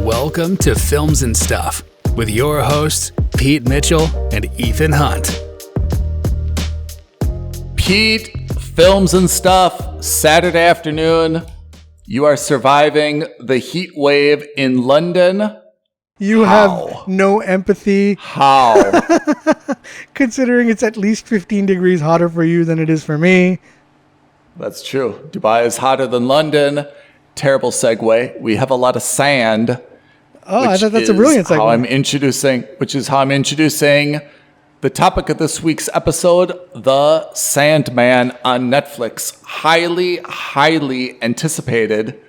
Welcome to Films and Stuff with your hosts, Pete Mitchell and Ethan Hunt. Pete, Films and Stuff, Saturday afternoon. You are surviving the heat wave in London. You have no empathy. How? Considering it's at least 15 degrees hotter for you than it is for me. That's true. Dubai is hotter than London. Terrible segue. We have a lot of sand. Oh, I thought that's a brilliant segue. Which is how I'm introducing the topic of this week's episode, The Sandman on Netflix. Highly, highly anticipated.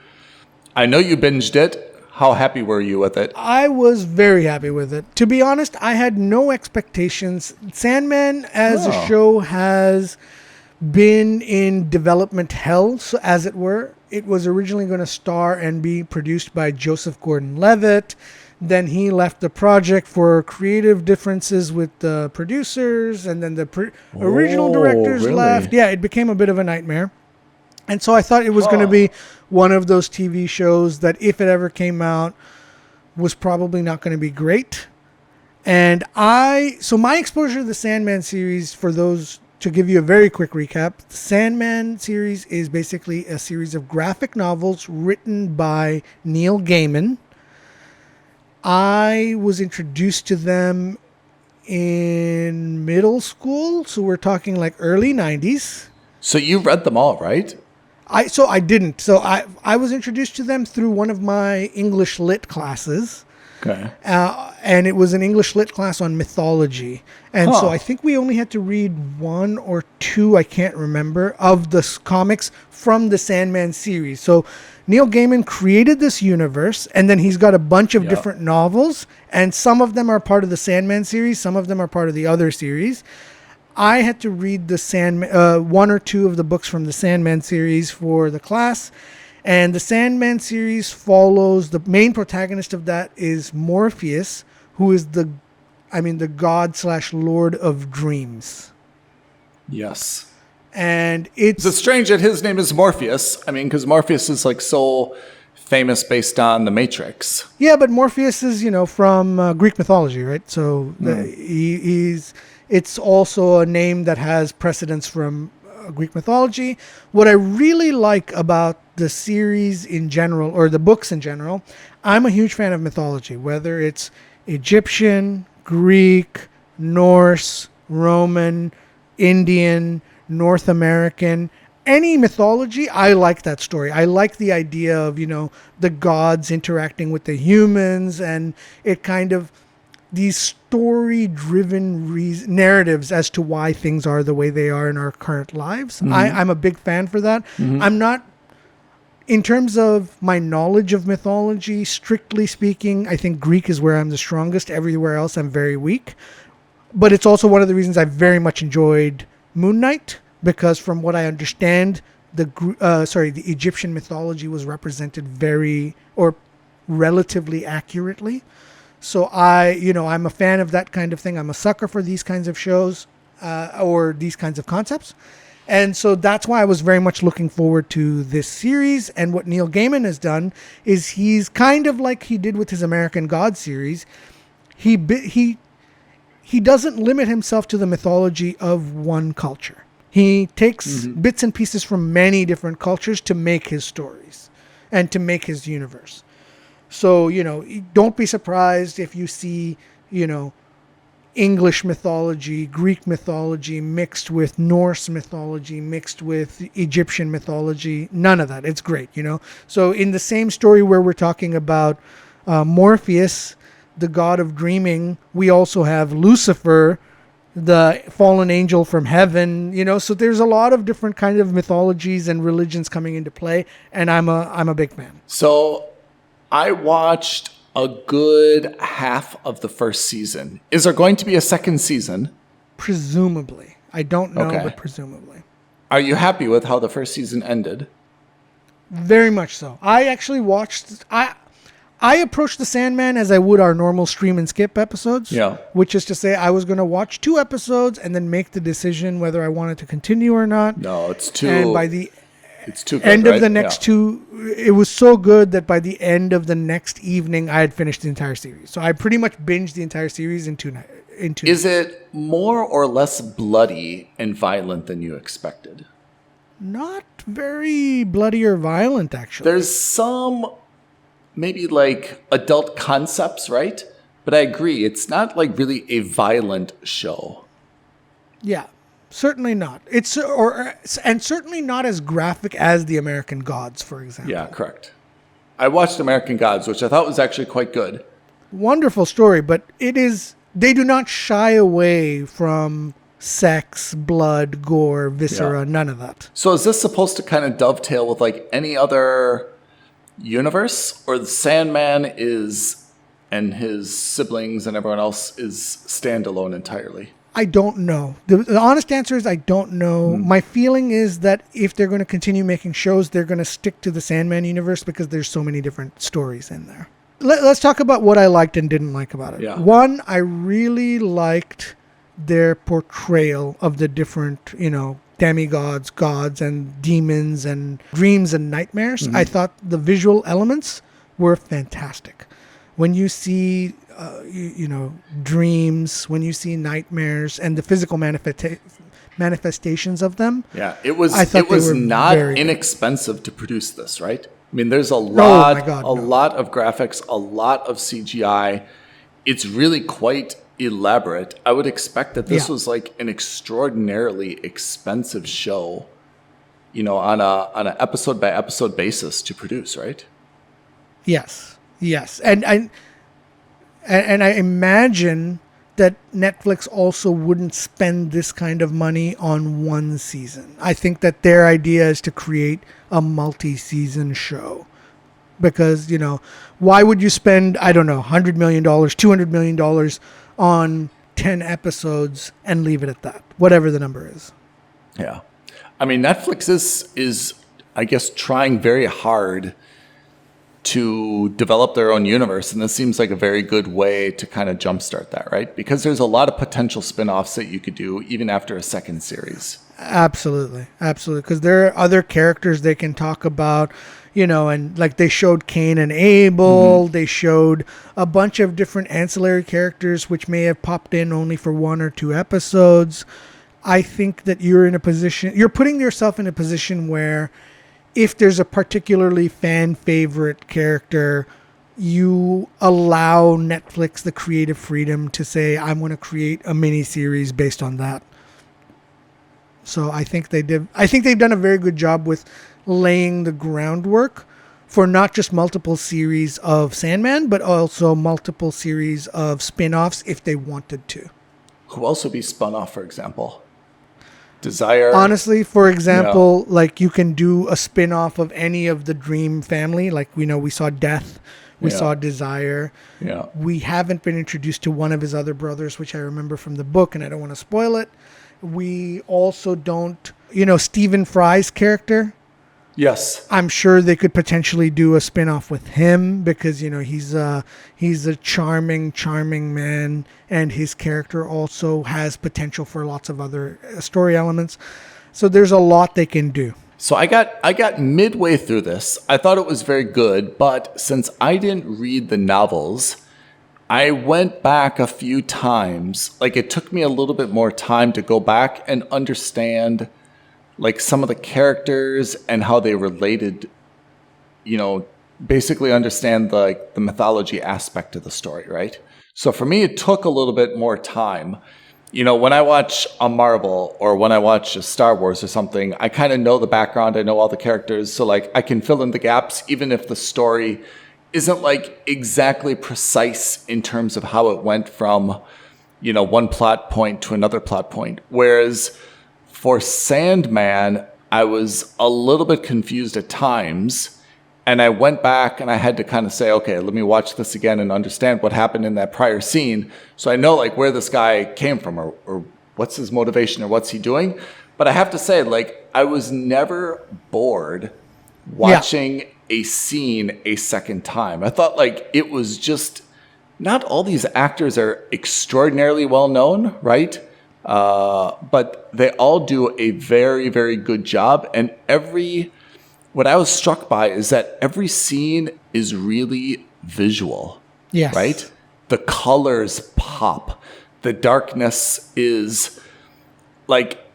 I know you binged it. How happy were you with it? I was very happy with it. To be honest, I had no expectations. Sandman as a show has been in development hell, so as it were. It was originally going to star and be produced by Joseph Gordon-Levitt. Then he left the project for creative differences with the producers, and then the original directors left. Yeah, it became a bit of a nightmare. And so I thought it was going to be one of those TV shows that, if it ever came out, was probably not going to be great. And so my exposure to the Sandman series, for those, to give you a very quick recap, the Sandman series is basically a series of graphic novels written by Neil Gaiman. I was introduced to them in middle school, so we're talking like early 90s. So you read them all, right? I didn't. So I was introduced to them through one of my English Lit classes. Okay. And it was an English Lit class on mythology. And so I think we only had to read one or two, I can't remember, of the comics from the Sandman series. So Neil Gaiman created this universe, and then he's got a bunch of different novels, and some of them are part of the Sandman series, some of them are part of the other series. I had to read the Sandman, one or two of the books from the Sandman series for the class. And the Sandman series follows, the main protagonist of that is Morpheus, who is the god/lord of dreams. Yes. And it's strange that his name is Morpheus. I mean, because Morpheus is like so famous based on The Matrix. Yeah, but Morpheus is, from Greek mythology, right? So it's also a name that has precedence from Greek mythology. What I really like about the series in general, or the books in general, I'm a huge fan of mythology, whether it's Egyptian, Greek, Norse, Roman, Indian, North American, any mythology. I like that story. I like the idea of, the gods interacting with the humans, and it kind of, these story-driven narratives as to why things are the way they are in our current lives. Mm-hmm. I'm a big fan for that. Mm-hmm. I'm not, in terms of my knowledge of mythology, strictly speaking, I think Greek is where I'm the strongest. Everywhere else, I'm very weak. But it's also one of the reasons I very much enjoyed Moon Knight, because from what I understand, the Egyptian mythology was represented relatively accurately. So I'm a fan of that kind of thing. I'm a sucker for these kinds of shows or these kinds of concepts. And so that's why I was very much looking forward to this series. And what Neil Gaiman has done is he's kind of like he did with his American Gods series. He doesn't limit himself to the mythology of one culture. He takes bits and pieces from many different cultures to make his stories and to make his universe. So, don't be surprised if you see, English mythology, Greek mythology mixed with Norse mythology, mixed with Egyptian mythology. None of that. It's great, So in the same story where we're talking about Morpheus, the god of dreaming, we also have Lucifer, the fallen angel from heaven, So there's a lot of different kind of mythologies and religions coming into play, and I'm a big fan. So I watched a good half of the first season. Is there going to be a second season? Presumably. I don't know, but presumably. Are you happy with how the first season ended? Very much so. I actually watched... I approached The Sandman as I would our normal stream and skip episodes. Yeah. Which is to say, I was going to watch 2 episodes and then make the decision whether I wanted to continue or not. No, it's too... And by the It's too good, end right? of the next two, it was so good that by the end of the next evening, I had finished the entire series. So I pretty much binged the entire series in 2 nights. Is it more or less bloody and violent than you expected? Not very bloody or violent, actually. There's some maybe like adult concepts, right? But I agree, it's not like really a violent show. Yeah, certainly not. And certainly not as graphic as The American Gods, for example. Yeah, correct. I watched American Gods, which I thought was actually quite good. Wonderful story, but they do not shy away from sex, blood, gore, viscera, none of that. So is this supposed to kind of dovetail with like any other universe, or the Sandman and his siblings and everyone else is standalone entirely? I don't know. The honest answer is I don't know. My feeling is that if they're going to continue making shows, they're going to stick to the Sandman universe because there's so many different stories in there. Let's talk about what I liked and didn't like about it. Yeah. One, I really liked their portrayal of the different, demigods, gods, and demons, and dreams and nightmares. I thought the visual elements were fantastic. When you see, dreams, when you see nightmares, and the physical manifestations of them. Yeah, it was not inexpensive to produce this, right? I mean, there's a lot of graphics, a lot of CGI. It's really quite elaborate. I would expect that this was like an extraordinarily expensive show, on an episode by episode basis to produce, right? Yes, and I imagine that Netflix also wouldn't spend this kind of money on one season. I think that their idea is to create a multi-season show. Because, why would you spend, I don't know, $100 million, $200 million on 10 episodes and leave it at that, whatever the number is? Yeah. I mean, Netflix is I guess, trying very hard to develop their own universe. And this seems like a very good way to kind of jumpstart that, right? Because there's a lot of potential spin-offs that you could do even after a second series. Absolutely. Because there are other characters they can talk about, and like they showed Cain and Abel. They showed a bunch of different ancillary characters which may have popped in only for 1 or 2 episodes. I think that you're putting yourself in a position where if there's a particularly fan favorite character, you allow Netflix the creative freedom to say, I'm going to create a mini series based on that. So I think they've done a very good job with laying the groundwork for not just multiple series of Sandman, but also multiple series of spin-offs if they wanted to. Who else would be spun off, for example? Desire. Honestly, for example, like you can do a spin-off of any of the Dream family. Like we saw Death, we saw Desire. Yeah. We haven't been introduced to one of his other brothers, which I remember from the book, and I don't want to spoil it. We also don't, Stephen Fry's character. Yes. I'm sure they could potentially do a spin-off with him because, he's a charming man, and his character also has potential for lots of other story elements. So there's a lot they can do. So I got midway through this. I thought it was very good, but since I didn't read the novels, I went back a few times. Like it took me a little bit more time to go back and understand like some of the characters and how they related, basically understand the mythology aspect of the story, right? So for me, it took a little bit more time. When I watch a Marvel or when I watch a Star Wars or something, I kind of know the background. I know all the characters. So like I can fill in the gaps, even if the story isn't like exactly precise in terms of how it went from, one plot point to another plot point. Whereas for Sandman, I was a little bit confused at times, and I went back and I had to kind of say, okay, let me watch this again and understand what happened in that prior scene so I know like where this guy came from or what's his motivation or what's he doing. But I have to say, like, I was never bored watching a scene a second time. I thought like it was just, not all these actors are extraordinarily well known, right? But they all do a very, very good job. And every what I was struck by is that every scene is really visual. Yes. Right? The colors pop. The darkness is like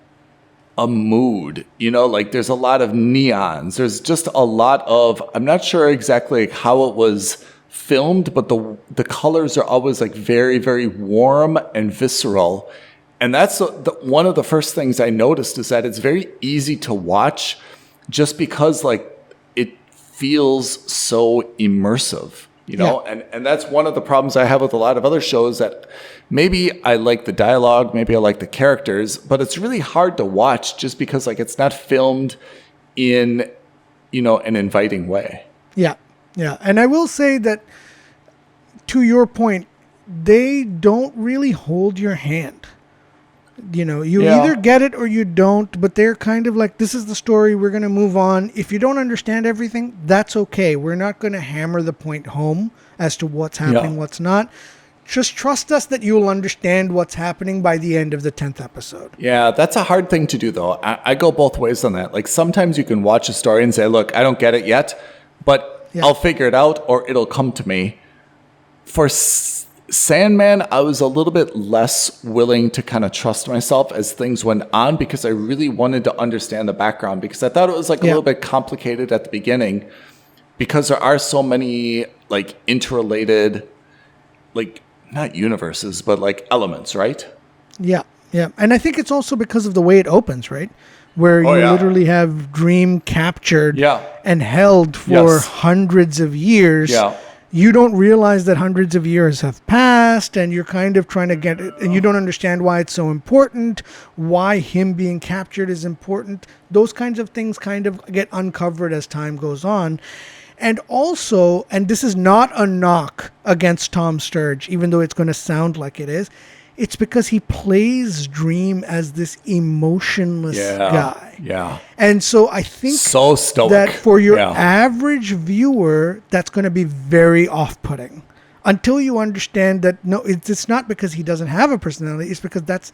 a mood, like there's a lot of neons. There's just a lot of, I'm not sure exactly how it was filmed, but the colors are always like very, very warm and visceral. And that's one of the first things I noticed is that it's very easy to watch just because like it feels so immersive, and that's one of the problems I have with a lot of other shows, that maybe I like the dialogue, maybe I like the characters, but it's really hard to watch just because like it's not filmed in, an inviting way. Yeah. Yeah. And I will say that, to your point, they don't really hold your hand. You either get it or you don't, but they're kind of like, this is the story, we're going to move on. If you don't understand everything, that's okay. We're not going to hammer the point home as to what's happening, what's not. Just trust us that you'll understand what's happening by the end of the 10th episode. Yeah, that's a hard thing to do, though. I go both ways on that. Like, sometimes you can watch a story and say, look, I don't get it yet, but I'll figure it out or it'll come to me. For Sandman, I was a little bit less willing to kind of trust myself as things went on, because I really wanted to understand the background, because I thought it was like a little bit complicated at the beginning, because there are so many like interrelated, like not universes, but like elements, right? Yeah. Yeah. And I think it's also because of the way it opens, right? Where you literally have Dream captured and held for hundreds of years. Yeah. You don't realize that hundreds of years have passed, and you're kind of trying to get it, and you don't understand why it's so important, why him being captured is important. Those kinds of things kind of get uncovered as time goes on. And also, and this is not a knock against Tom Sturridge, even though it's going to sound like it is, it's because he plays Dream as this emotionless guy. Yeah. And so I think so stoic. That for your average viewer, that's going to be very off-putting. Until you understand that, no, it's not because he doesn't have a personality. It's because that's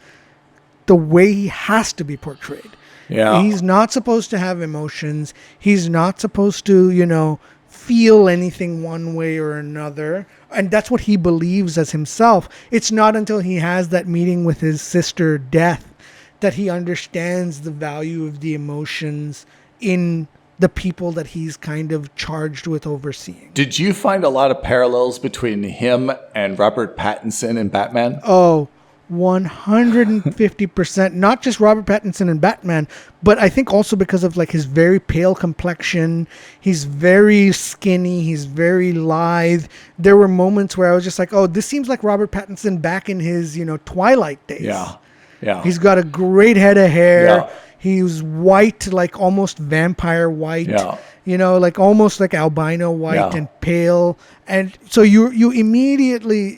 the way he has to be portrayed. Yeah. He's not supposed to have emotions. He's not supposed to, feel anything one way or another. And that's what he believes as himself. It's not until he has that meeting with his sister, Death, that he understands the value of the emotions in the people that he's kind of charged with overseeing. Did you find a lot of parallels between him and Robert Pattinson in Batman? Oh, 150%. Not just Robert Pattinson and Batman, but I think also because of like his very pale complexion. He's very skinny. He's very lithe. There were moments where I was just like, oh, this seems like Robert Pattinson back in his, Twilight days. Yeah. Yeah. He's got a great head of hair. Yeah. He's white, like almost vampire white. Yeah. Like almost like albino white and pale. And so you immediately,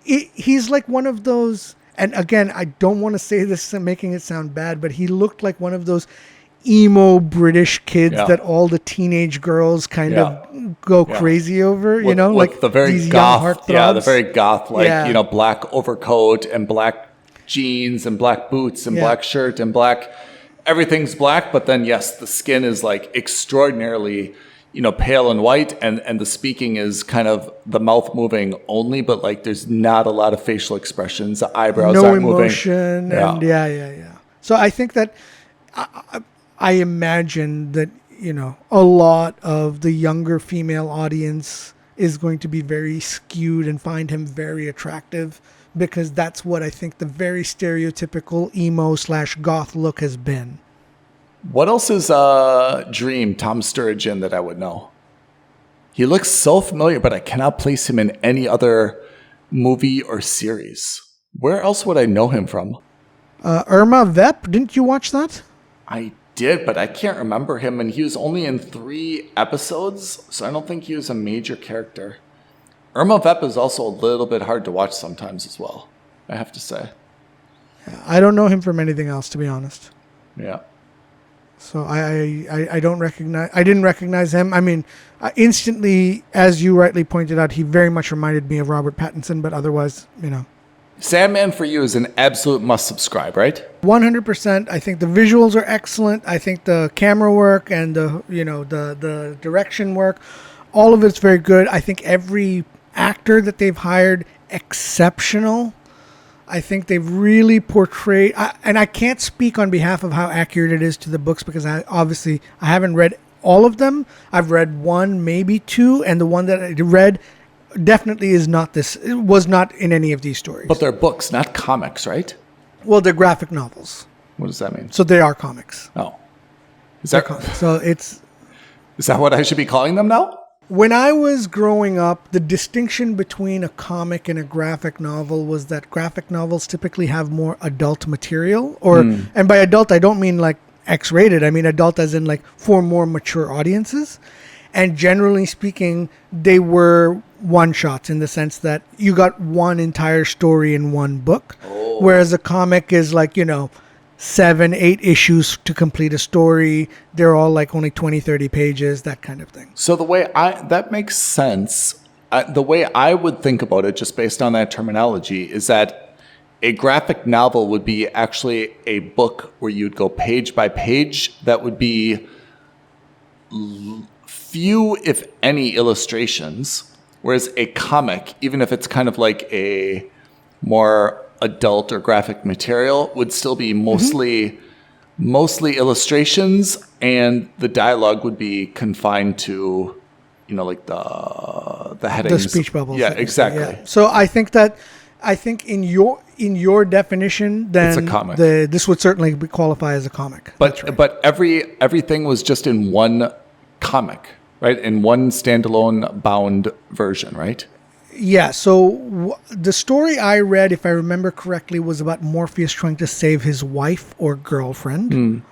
he's like one of those, and again, I don't want to say this making it sound bad, but he looked like one of those emo British kids that all the teenage girls kind of go crazy over, with like the very these goth, young heartthrobs. the very goth, like, black overcoat and black jeans and black boots and black shirt and black, everything's black, but then yes, the skin is like extraordinarily pale and white, and the speaking is kind of the mouth moving only, but like there's not a lot of facial expressions. The eyebrows aren't moving. No emotion. And So I think that I imagine that, a lot of the younger female audience is going to be very skewed and find him very attractive, because that's what I think the very stereotypical emo/goth look has been. What else is Dream Tom Sturridge in that I would know? He looks so familiar, but I cannot place him in any other movie or series. Where else would I know him from? Irma Vep, didn't you watch that? I did, but I can't remember him, and he was only in 3 episodes, so I don't think he was a major character. Irma Vep is also a little bit hard to watch sometimes as well, I have to say. I don't know him from anything else, to be honest. Yeah. So I didn't recognize him. I mean, instantly, as you rightly pointed out, he very much reminded me of Robert Pattinson, but otherwise, Sandman for you is an absolute must subscribe, right? 100%. I think the visuals are excellent. I think the camera work and the direction work, all of it's very good. I think every actor that they've hired, exceptional. I think they've really portrayed, and I can't speak on behalf of how accurate it is to the books because I haven't read all of them. I've read one, maybe two, and the one that I read definitely is not this. It was not in any of these stories. But they're books, not comics, right? Well, they're graphic novels. What does that mean? So they are comics. Oh. They're comics. So it's... Is that what I should be calling them now? When I was growing up, the distinction between a comic and a graphic novel was that graphic novels typically have more adult material. And by adult, I don't mean like X-rated. I mean adult as in like for more mature audiences. And generally speaking, they were one-shots in the sense that you got one entire story in one book. Oh. Whereas a comic is like, 7, 8 issues to complete a story. They're all like only 20, 30 pages, that kind of thing. So that makes sense. The way I would think about it, just based on that terminology, is that a graphic novel would be actually a book where you'd go page by page. That would be few, if any, illustrations. Whereas a comic, even if it's kind of like a more adult or graphic material, would still be mostly illustrations, and the dialogue would be confined to, like the headings, the speech bubbles. Yeah, exactly. Yeah. So I think in your definition, then it's a comic. This would certainly qualify as a comic. But everything was just in one comic, right? In one standalone bound version, right? Yeah, so the story I read, if I remember correctly, was about Morpheus trying to save his wife or girlfriend.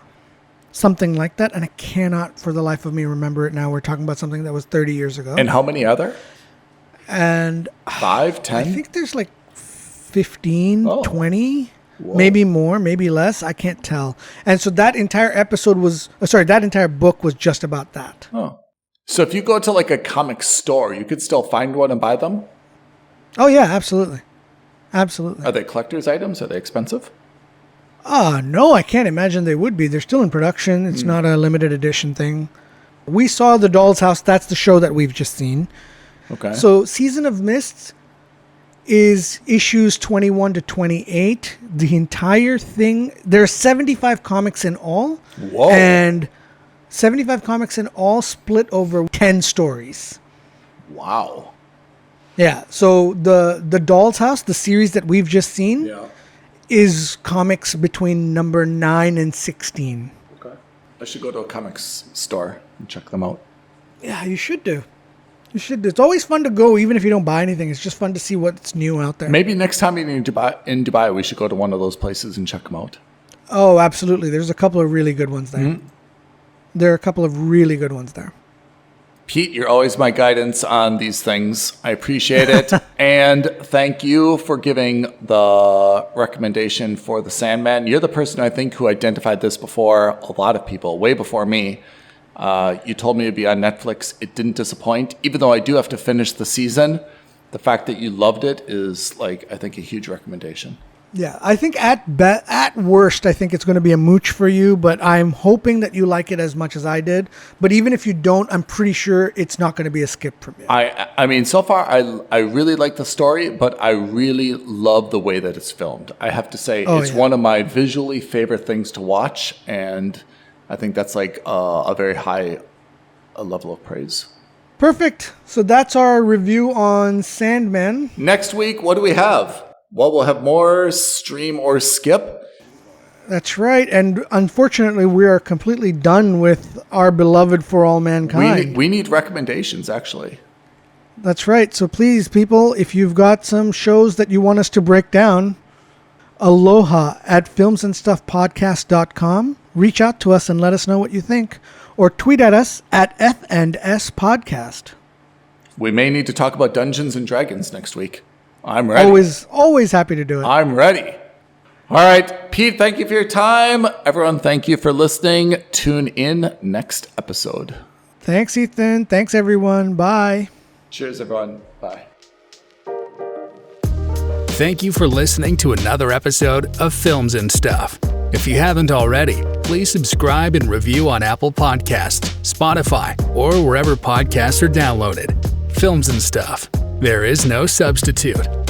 Something like that, and I cannot for the life of me remember it now. We're talking about something that was 30 years ago. And how many other? And 5, 10? I think there's like 15, 20, maybe more, maybe less. I can't tell. And so that entire that entire book was just about that. Oh. So if you go to like a comic store, you could still find one and buy them? Oh, yeah, absolutely. Absolutely. Are they collector's items? Are they expensive? No, I can't imagine they would be. They're still in production. It's not a limited edition thing. We saw The Doll's House. That's the show that we've just seen. Okay. So Season of Mists is issues 21 to 28. The entire thing, there are 75 comics in all. Whoa. And 75 comics in all split over 10 stories. Wow. Yeah. So the Doll's House, the series that we've just seen, is comics between number 9 and 16. Okay. I should go to a comics store and check them out. Yeah, you should do. You should. It's always fun to go, even if you don't buy anything. It's just fun to see what's new out there. Maybe next time you're in Dubai, we should go to one of those places and check them out. Oh, absolutely. There's a couple of really good ones there. Mm-hmm. There are a couple of really good ones there. Pete, you're always my guidance on these things. I appreciate it. And thank you for giving the recommendation for The Sandman. You're the person, I think, who identified this before a lot of people, way before me. You told me it'd be on Netflix. It didn't disappoint. Even though I do have to finish the season, the fact that you loved it is, I think, a huge recommendation. Yeah, I think at worst, I think it's going to be a mooch for you, but I'm hoping that you like it as much as I did. But even if you don't, I'm pretty sure it's not going to be a skip from you. I mean, so far, I really like the story, but I really love the way that it's filmed. I have to say, it's one of my visually favorite things to watch, and I think that's a very high level of praise. Perfect. So that's our review on Sandman. Next week, what do we have? Well, we'll have more stream or skip. That's right. And unfortunately, we are completely done with our beloved For All Mankind. We need recommendations, actually. That's right. So please, people, if you've got some shows that you want us to break down, aloha@filmsandstuffpodcast.com. Reach out to us and let us know what you think. Or tweet at us at F&S Podcast. We may need to talk about Dungeons and Dragons next week. I'm ready. Always happy to do it. I'm ready. All right, Pete, thank you for your time. Everyone, thank you for listening. Tune in next episode. Thanks, Ethan. Thanks, everyone. Bye. Cheers, everyone. Bye. Thank you for listening to another episode of Films and Stuff. If you haven't already, please subscribe and review on Apple Podcasts, Spotify, or wherever podcasts are downloaded. Films and Stuff. There is no substitute.